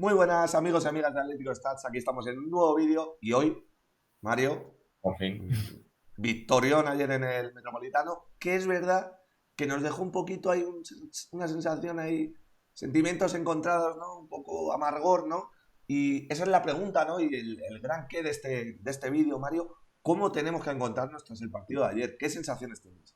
Muy buenas amigos y amigas de Atlético Stats, aquí estamos en un nuevo vídeo y hoy, Mario, Por fin. victorión ayer en el Metropolitano, que es verdad que nos dejó un poquito ahí, una sensación ahí, sentimientos encontrados, ¿no? Un poco amargor, ¿no? Y esa es la pregunta, ¿no? Y el gran qué de este vídeo, Mario, ¿cómo tenemos que encontrarnos tras el partido de ayer? ¿Qué sensaciones tienes?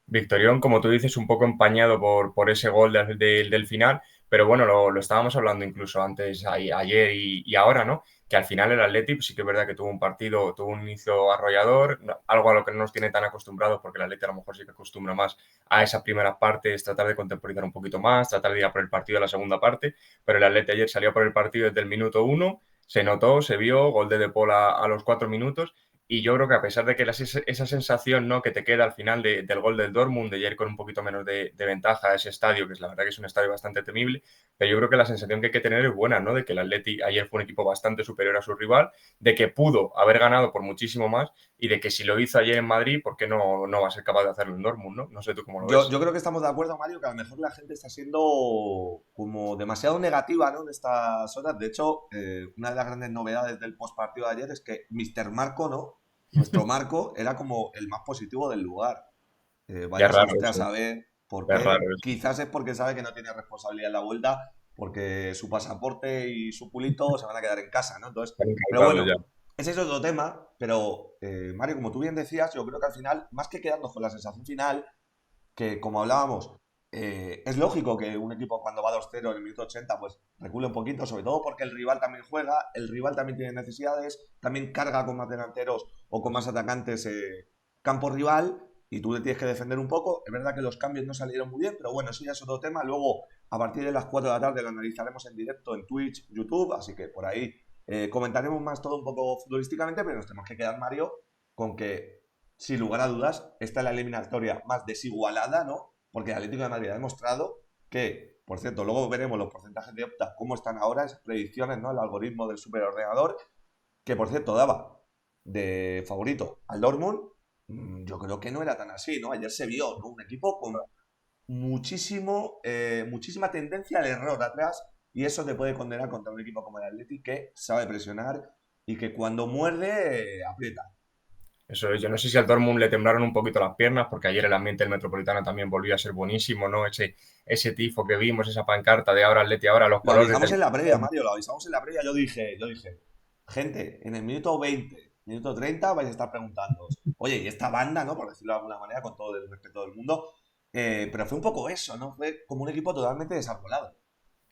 Victorión, como tú dices, un poco empañado por ese gol del final, pero bueno, lo estábamos hablando incluso antes, ayer y ahora, ¿no? Que al final el Atleti pues sí que es verdad que tuvo un inicio arrollador, algo a lo que no nos tiene tan acostumbrados, porque el Atleti a lo mejor sí que acostumbra más a esa primera parte, es tratar de contemporizar un poquito más, tratar de ir a por el partido de la segunda parte, pero el Atleti ayer salió por el partido desde el minuto uno, se notó, se vio, gol de Paul a los 4 minutos. Y yo creo que a pesar de que esa sensación, ¿no?, que te queda al final del gol del Dortmund, de ayer con un poquito menos de ventaja a ese estadio, que es la verdad que es un estadio bastante temible, pero yo creo que la sensación que hay que tener es buena, ¿no? De que el Atleti ayer fue un equipo bastante superior a su rival, de que pudo haber ganado por muchísimo más y de que si lo hizo ayer en Madrid, ¿por qué no va a ser capaz de hacerlo en Dortmund, ¿no? No sé tú cómo lo Yo, ves. yo creo que estamos de acuerdo, Mario, que a lo mejor la gente está siendo como demasiado negativa, ¿no? En estas horas. De hecho, una de las grandes novedades del postpartido de ayer es que Mr. Marco, ¿no? Nuestro Marco era como el más positivo del lugar. Ya es Váyase raro usted a eso, saber por ya es raro qué. eso. Quizás es porque sabe que no tiene responsabilidad en la vuelta, porque su pasaporte y su pulito se van a quedar en casa, ¿no? Entonces, Están pero encausados ya. bueno, ese es otro tema. Pero, Mario, como tú bien decías, yo creo que al final, más que quedarnos con la sensación final, que como hablábamos, es lógico que un equipo cuando va 2-0 en el minuto 80 pues recule un poquito, sobre todo porque el rival también juega, el rival también tiene necesidades, también carga con más delanteros o con más atacantes campo rival y tú le tienes que defender un poco. Es verdad que los cambios no salieron muy bien, pero bueno, eso ya es otro tema. Luego, a partir de las 4 de la tarde lo analizaremos en directo en Twitch, YouTube, así que por ahí comentaremos más todo un poco futbolísticamente, pero nos tenemos que quedar, Mario, con que sin lugar a dudas, esta es la eliminatoria más desigualada, ¿no? Porque el Atlético de Madrid ha demostrado que, por cierto, luego veremos los porcentajes de Opta, cómo están ahora, esas predicciones, ¿no? El algoritmo del superordenador, que por cierto daba de favorito al Dortmund. Yo creo que no era tan así, ¿no? Ayer se vio, ¿no? Un equipo con muchísima tendencia al error atrás y eso te puede condenar contra un equipo como el Atlético que sabe presionar y que cuando muerde aprieta. Eso es, yo no sé si al Dortmund le temblaron un poquito las piernas, porque ayer el ambiente del Metropolitano también volvió a ser buenísimo, ¿no? Ese tifo que vimos, esa pancarta de ahora Atleti, ahora los Lo colores avisamos del... en la previa, Mario, lo avisamos en la previa. Yo dije, gente, en el minuto 20, minuto 30 vais a estar preguntando, oye, ¿y esta banda, no? Por decirlo de alguna manera, con todo el respeto del mundo. Pero fue un poco eso, ¿no? Fue como un equipo totalmente desarrollado.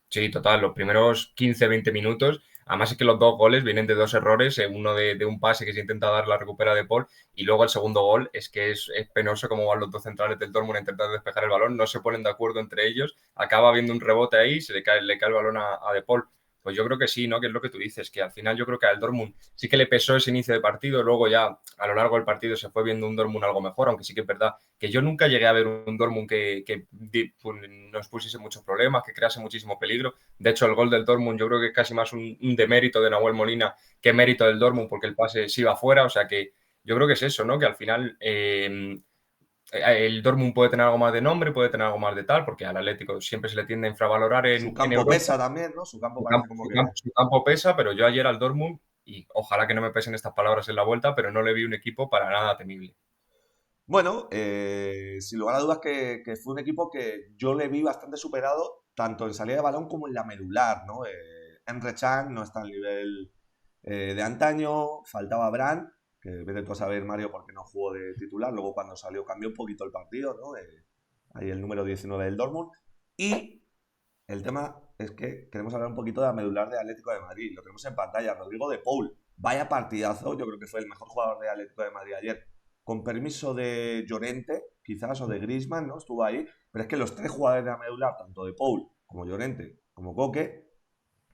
Sí, total, los primeros 15-20 minutos, además es que los dos goles vienen de dos errores, uno de un pase que se intenta dar, la recupera de Paul, y luego el segundo gol es que es penoso cómo van los dos centrales del Dortmund a intentar despejar el balón, no se ponen de acuerdo entre ellos, acaba habiendo un rebote ahí, le cae el balón a De Paul. Pues yo creo que sí, ¿no? Que es lo que tú dices, que al final yo creo que al Dortmund sí que le pesó ese inicio de partido, luego ya a lo largo del partido se fue viendo un Dortmund algo mejor, aunque sí que es verdad que yo nunca llegué a ver un Dortmund que nos pusiese muchos problemas, que crease muchísimo peligro. De hecho, el gol del Dortmund yo creo que es casi más un demérito de Nahuel Molina que mérito del Dortmund porque el pase sí iba afuera. O sea que yo creo que es eso, ¿no? Que al final el Dortmund puede tener algo más de nombre, puede tener algo más de tal, porque al Atlético siempre se le tiende a infravalorar Su en campo Europa. pesa también, ¿no? Su campo Su parece campo, como su que... campo- su campo pesa, pero yo ayer al Dortmund, y ojalá que no me pesen estas palabras en la vuelta, pero no le vi un equipo para nada temible. Bueno, sin lugar a dudas que fue un equipo que yo le vi bastante superado, tanto en salida de balón como en la medular, ¿no? Emre Can no está al nivel de antaño, faltaba Brand, que vete tú a saber, Mario, por qué no jugó de titular, luego cuando salió cambió un poquito el partido, ¿no? Ahí el número 19 del Dortmund. Y el tema es que queremos hablar un poquito de la medular de Atlético de Madrid, lo tenemos en pantalla, Rodrigo de Paul, vaya partidazo, yo creo que fue el mejor jugador de Atlético de Madrid ayer, con permiso de Llorente, quizás, o de Griezmann, ¿no? Estuvo ahí, pero es que los tres jugadores de la medular, tanto de Paul como Llorente como Coque,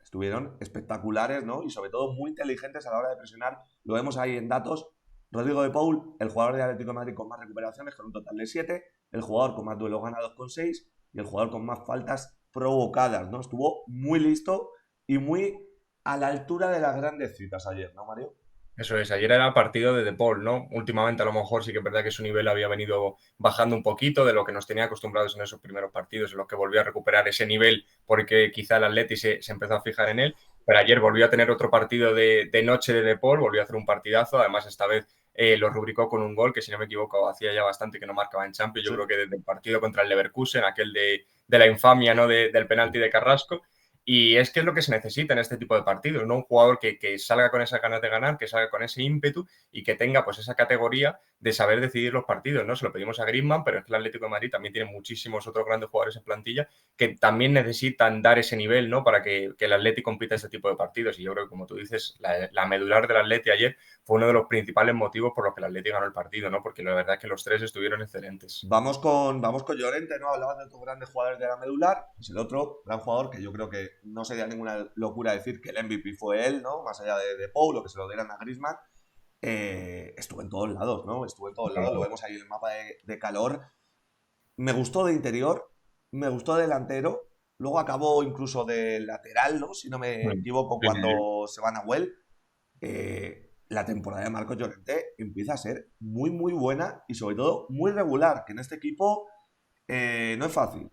estuvieron espectaculares, ¿no? Y sobre todo muy inteligentes a la hora de presionar. Lo vemos ahí en datos. Rodrigo de Paul, el jugador de Atlético de Madrid con más recuperaciones, con un total de 7, el jugador con más duelos ganados con 6 y el jugador con más faltas provocadas, ¿no? Estuvo muy listo y muy a la altura de las grandes citas ayer, ¿no, Mario? Eso es, ayer era partido de Paul, ¿no? Últimamente a lo mejor sí que es verdad que su nivel había venido bajando un poquito de lo que nos tenía acostumbrados en esos primeros partidos, en los que volvió a recuperar ese nivel porque quizá el Atleti se empezó a fijar en él, pero ayer volvió a tener otro partido de noche de Paul, volvió a hacer un partidazo, además esta vez lo rubricó con un gol que si no me equivoco hacía ya bastante que no marcaba en Champions, yo Sí. creo que desde el partido contra el Leverkusen, aquel de la infamia, ¿no? Del penalti de Carrasco. Y es que es lo que se necesita en este tipo de partidos, ¿no? Un jugador que salga con esa ganas de ganar, que salga con ese ímpetu y que tenga pues esa categoría de saber decidir los partidos, ¿no? Se lo pedimos a Griezmann, pero es que el Atlético de Madrid también tiene muchísimos otros grandes jugadores en plantilla que también necesitan dar ese nivel, ¿no? Para que el Atlético compita este tipo de partidos. Y yo creo que, como tú dices, la medular del Atlético ayer fue uno de los principales motivos por los que el Atlético ganó el partido, ¿no? Porque la verdad es que los tres estuvieron excelentes. Vamos con Llorente, ¿no? Hablabas de tus grandes jugadores de la medular. Pues el otro gran jugador, que yo creo que no sería ninguna locura decir que el MVP fue él, ¿no? Más allá de Paul, o que se lo dieran a Griezmann. Estuvo en todos lados, ¿no? Estuvo en todos lados. Lo vemos ahí en el mapa de calor. Me gustó de interior, me gustó de delantero. Luego acabó incluso de lateral, ¿no? Si no me equivoco, Sí, sí, sí. cuando se van a Nahuel. La temporada de Marcos Llorente empieza a ser muy, muy buena y sobre todo muy regular, que en este equipo no es fácil.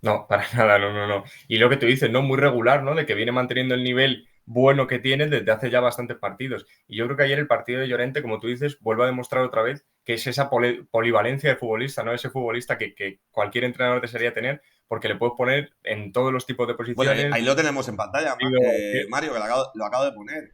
No, para nada, no, no, no. Y lo que tú dices, ¿no? Muy regular, ¿no? De que viene manteniendo el nivel bueno que tiene desde hace ya bastantes partidos. Y yo creo que ayer el partido de Llorente, como tú dices, vuelve a demostrar otra vez que es esa polivalencia de futbolista, ¿no? Ese futbolista que cualquier entrenador desearía tener, porque le puedes poner en todos los tipos de Bueno, posiciones. ahí lo tenemos en pantalla, Partido- Mario, que lo acabo de poner.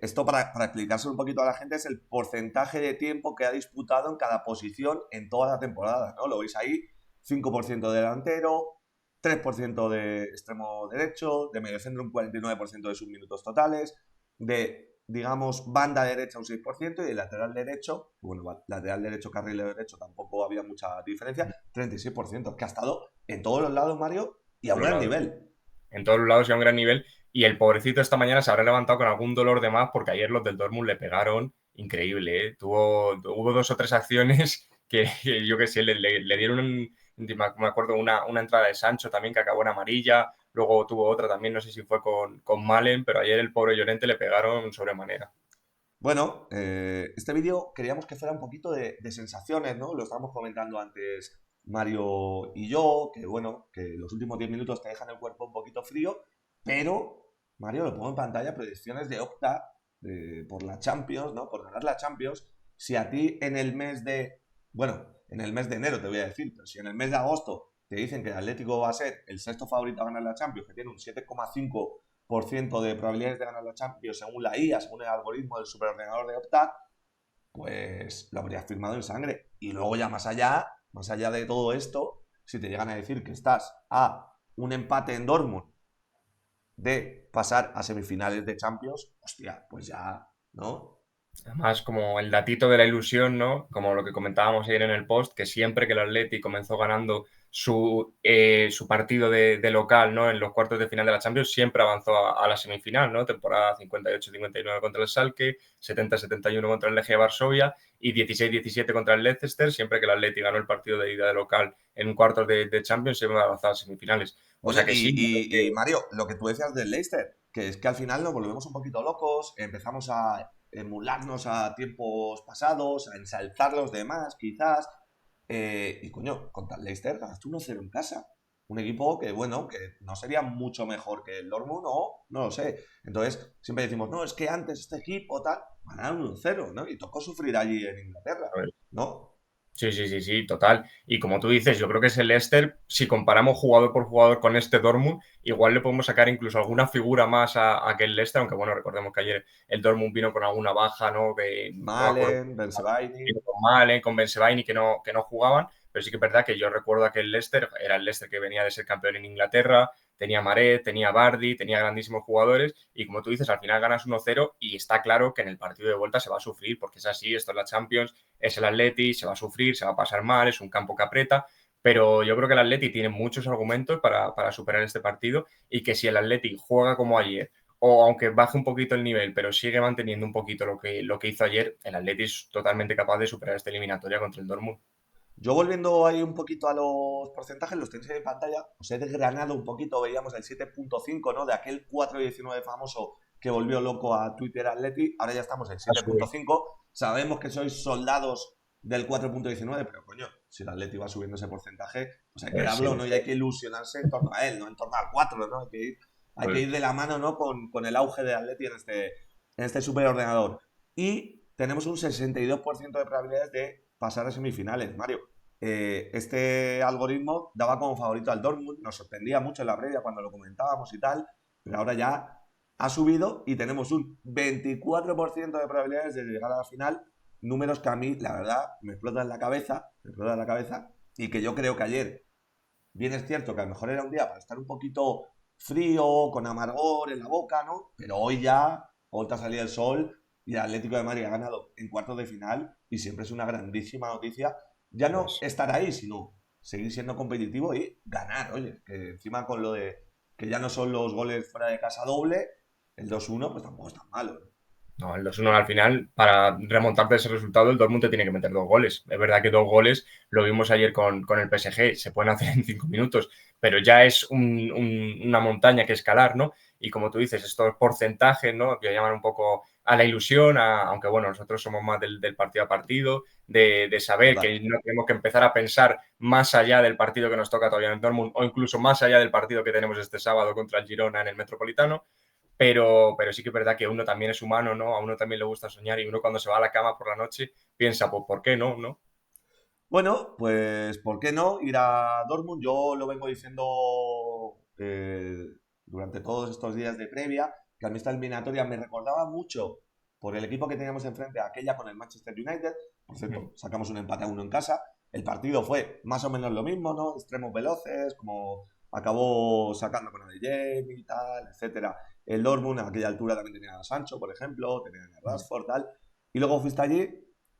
Esto para explicárselo un poquito a la gente es el porcentaje de tiempo que ha disputado en cada posición en toda la temporada, ¿no? Lo veis ahí, 5% de delantero, 3% de extremo derecho, de mediocentro un 49% de sus minutos totales, de, digamos, banda derecha un 6% y de lateral derecho, bueno, lateral derecho, carril derecho tampoco había mucha diferencia, 36%, que ha estado en todos los lados, Mario, y a por un los gran lados. nivel. En todos los lados y a un gran nivel. Y el pobrecito esta mañana se habrá levantado con algún dolor de más porque ayer los del Dortmund le pegaron increíble, ¿eh? Hubo dos o tres acciones que yo qué sé, le dieron, me acuerdo, una entrada de Sancho también que acabó en amarilla, luego tuvo otra también, no sé si fue con Malen, pero ayer el pobre Llorente le pegaron sobremanera. Bueno, este vídeo queríamos que fuera un poquito de sensaciones, ¿no? Lo estábamos comentando antes Mario y yo, que bueno, que los últimos 10 minutos te dejan el cuerpo un poquito frío, pero, Mario, lo pongo en pantalla, predicciones de Opta por la Champions, ¿no? Por ganar la Champions. Si a ti en el mes de, bueno, en el mes de enero te voy a decir, pero si en el mes de agosto te dicen que el Atlético va a ser el sexto favorito a ganar la Champions, que tiene un 7,5% de probabilidades de ganar la Champions según la IA, según el algoritmo del superordenador de Opta, pues lo habrías firmado en sangre. Y luego ya más allá de todo esto, si te llegan a decir que estás a un empate en Dortmund de pasar a semifinales de Champions, hostia, pues ya, ¿no? Además, como el datito de la ilusión, ¿no? Como lo que comentábamos ayer en el post, que siempre que el Atleti comenzó ganando su partido de local, ¿no? En los cuartos de final de la Champions, siempre avanzó a la semifinal, ¿no? Temporada 58-59 contra el Schalke, 70-71 contra el Legia Varsovia y 16-17 contra el Leicester. Siempre que el Atleti ganó el partido de ida de local en cuartos de Champions, siempre avanzaba a semifinales. O Bueno, sea que sí, yo creo y Mario, lo que tú decías del Leicester, que es que al final nos volvemos un poquito locos, empezamos a emularnos a tiempos pasados, a ensalzar los demás, quizás. Y coño, contra el Leicester ganaste 1-0 en casa. Un equipo que, bueno, que no sería mucho mejor que el Dortmund, o no lo sé. Entonces, siempre decimos, no, es que antes este equipo tal, ganaron 1-0, ¿no? Y tocó sufrir allí en Inglaterra, que ¿no? sí, sí, sí, sí, total. Y como tú dices, yo creo que ese Leicester, si comparamos jugador por jugador con este Dortmund, igual le podemos sacar incluso alguna figura más a aquel Leicester, aunque bueno, recordemos que ayer el Dortmund vino con alguna baja, ¿no? Que no me acuerdo, Malen, Bensebaini. vino con Malen, con Bensebaini, que no jugaban, pero sí que es verdad que yo recuerdo que el Leicester era el Leicester que venía de ser campeón en Inglaterra, tenía Mahrez, tenía Vardy, tenía grandísimos jugadores, y como tú dices, al final ganas 1-0 y está claro que en el partido de vuelta se va a sufrir, porque es así, esto es la Champions, es el Atleti, se va a sufrir, se va a pasar mal, es un campo que aprieta, pero yo creo que el Atleti tiene muchos argumentos para superar este partido y que si el Atleti juega como ayer, o aunque baje un poquito el nivel, pero sigue manteniendo un poquito lo que hizo ayer, el Atleti es totalmente capaz de superar esta eliminatoria contra el Dortmund. Yo volviendo ahí un poquito a los porcentajes, los tenéis ahí en pantalla, os he desgranado un poquito, veíamos el 7,5, ¿no? De aquel 4-19 famoso que volvió loco a Twitter Atleti. Ahora ya estamos en Ha subido. 7.5. Sabemos que sois soldados del 4.19, pero coño, si el Atleti va subiendo ese porcentaje, pues hay que Pues sí, darlo, ¿no? Y hay que ilusionarse en torno a él, no en torno al 4, ¿no? Hay que pues ir de la mano, ¿no? Con el auge de Atleti en este superordenador. Y tenemos un 62% de probabilidades de pasar a semifinales, Mario. Este algoritmo daba como favorito al Dortmund, nos sorprendía mucho en la previa cuando lo comentábamos y tal, pero ahora ya ha subido y tenemos un 24% de probabilidades de llegar a la final, números que a mí, la verdad, me explotan la cabeza, y que yo creo que ayer, bien es cierto que a lo mejor era un día para estar un poquito frío, con amargor en la boca, ¿no? Pero hoy ya, vuelta a salir el sol y el Atlético de Madrid ha ganado en cuartos de final y siempre es una grandísima noticia ya no pues, estar ahí, sino seguir siendo competitivo y ganar, oye, que encima con lo de que ya no son los goles fuera de casa doble, el 2-1 pues tampoco es tan malo, ¿no? no, el 2-1 al final, para remontarte ese resultado, el Dortmund te tiene que meter 2 goles. Es verdad que 2 goles lo vimos ayer con el PSG, se pueden hacer en 5 minutos, pero ya es una montaña que escalar, ¿no? Y como tú dices, estos porcentajes, ¿no? Que llaman un poco a la ilusión, aunque bueno, nosotros somos más del partido a partido, de saber Total. que no tenemos que empezar a pensar más allá del partido que nos toca todavía en el Dortmund o incluso más allá del partido que tenemos este sábado contra el Girona en el Metropolitano. Pero sí que es verdad que uno también es humano, ¿no? A uno también le gusta soñar y uno cuando se va a la cama por la noche piensa, pues, ¿por qué no? ¿No? Bueno, pues ¿por qué no ir a Dortmund? Yo lo vengo diciendo durante todos estos días de previa, que a mí esta eliminatoria me recordaba mucho por el equipo que teníamos enfrente, aquella con el Manchester United. Por cierto, sacamos un empate a uno en casa. El partido fue más o menos lo mismo, ¿no? Extremos veloces, como acabó sacando con ADJ y tal, etcétera. El Dortmund a aquella altura también tenía a Sancho, por ejemplo, tenía a Rashford, tal. Y luego fuiste allí,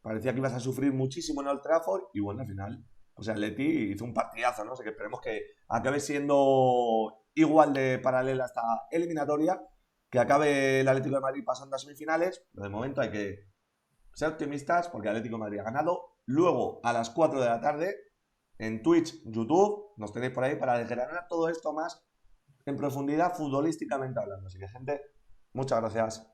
parecía que ibas a sufrir muchísimo en Old Trafford y bueno, al final, pues el Atleti hizo un partidazo, ¿no? Así que esperemos que acabe siendo igual de paralela esta eliminatoria, que acabe el Atlético de Madrid pasando a semifinales, pero de momento hay que ser optimistas porque el Atlético de Madrid ha ganado. Luego, a las 4 de la tarde, en Twitch, YouTube, nos tenéis por ahí para desgranar todo esto más en profundidad futbolísticamente hablando. Así que, gente, muchas gracias.